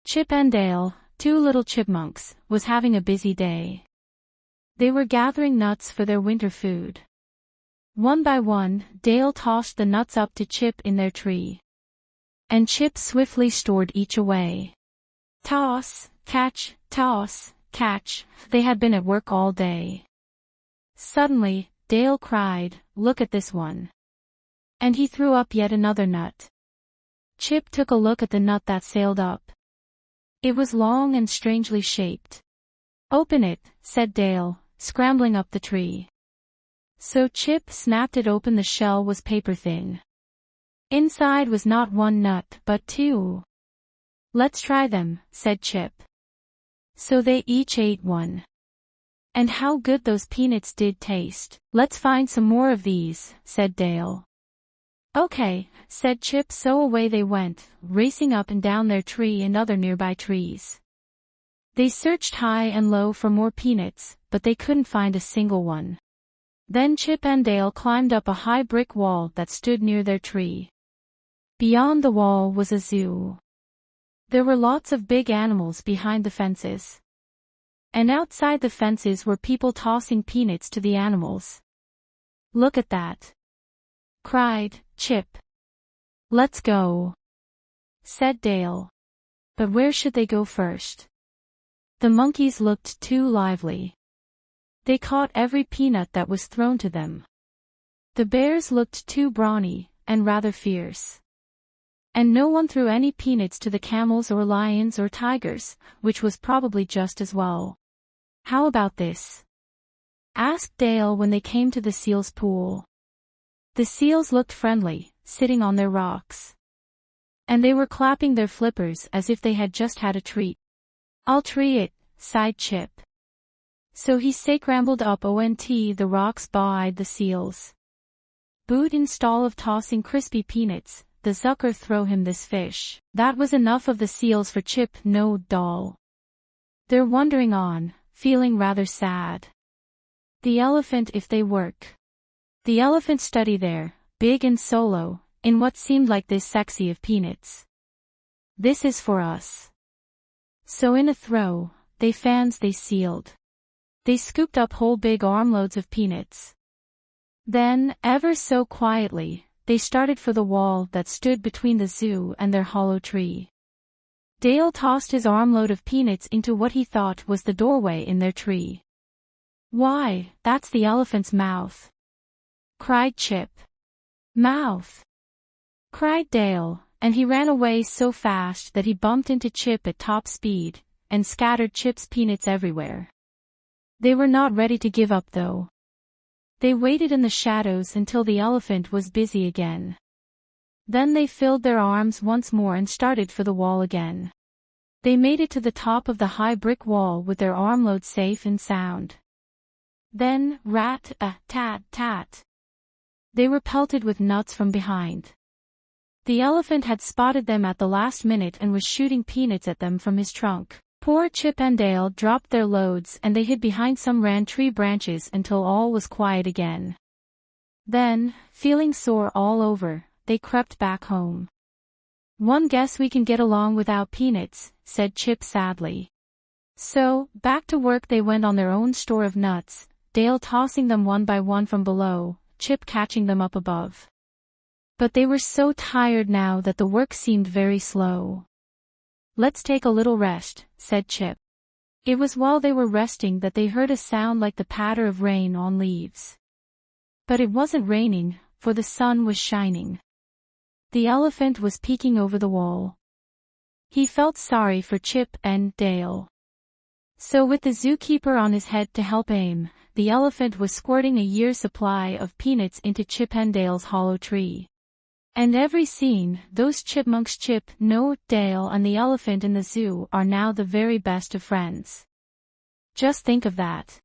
Chip and Dale, two little chipmunks, was having a busy day. They were gathering nuts for their winter food. One by one, Dale tossed the nuts up to Chip in their tree. And Chip swiftly stored each away. Toss, catch, they had been at work all day. Suddenly, Dale cried, "Look at this one." And he threw up yet another nut. Chip took a look at the nut that sailed up. It was long and strangely shaped. "Open it," said Dale, scrambling up the tree. So Chip snapped it open. The shell was paper thin. Inside was not one nut, but two. "Let's try them," said Chip. So they each ate one. And how good those peanuts did taste. "Let's find some more of these," said Dale. "Okay," said Chip. So away they went, racing up and down their tree and other nearby trees. They searched high and low for more peanuts, but they couldn't find a single one. Then Chip and Dale climbed up a high brick wall that stood near their tree. Beyond the wall was a zoo. There were lots of big animals behind the fences. And outside the fences were people tossing peanuts to the animals. "Look at that!" cried Chip. "Let's go," said Dale. But where should they go first? The monkeys looked too lively. They caught every peanut that was thrown to them. The bears looked too brawny, and rather fierce. And no one threw any peanuts to the camels or lions or tigers, which was probably just as well. "How about this?" asked Dale when they came to the seals' pool. The seals looked friendly, sitting on their rocks. And they were clapping their flippers as if they had just had a treat. "I'll try it," sighed Chip. So he scrambled up onto the rocks beside the seals. "Boot install of tossing crispy peanuts, the zucker throw him this fish." That was enough of the seals for Chip, no doll. They're wandering on, feeling rather sad. The elephant if they work. The elephant study there, big and solo, in what seemed like this sexy of peanuts. "This is for us." So in a throw, they sealed. They scooped up whole big armloads of peanuts. Then, ever so quietly, they started for the wall that stood between the zoo and their hollow tree. Dale tossed his armload of peanuts into what he thought was the doorway in their tree. "Why, that's the elephant's mouth!" cried Chip. "Mouth!" cried Dale, and he ran away so fast that he bumped into Chip at top speed, and scattered Chip's peanuts everywhere. They were not ready to give up though. They waited in the shadows until the elephant was busy again. Then they filled their arms once more and started for the wall again. They made it to the top of the high brick wall with their armload safe and sound. Then, rat-a-tat-tat. They were pelted with nuts from behind. The elephant had spotted them at the last minute and was shooting peanuts at them from his trunk. Poor Chip and Dale dropped their loads and they hid behind some tree branches until all was quiet again. Then, feeling sore all over, they crept back home. "One guess we can get along without peanuts," said Chip sadly. So, back to work they went on their own store of nuts, Dale tossing them one by one from below, Chip catching them up above. But they were so tired now that the work seemed very slow. "Let's take a little rest," said Chip. It was while they were resting that they heard a sound like the patter of rain on leaves. But it wasn't raining, for the sun was shining. The elephant was peeking over the wall. He felt sorry for Chip and Dale. So with the zookeeper on his head to help aim, the elephant was squirting a year's supply of peanuts into Chip and Dale's hollow tree. And every scene, those chipmunks Chip, Dale and the elephant in the zoo are now the very best of friends. Just think of that.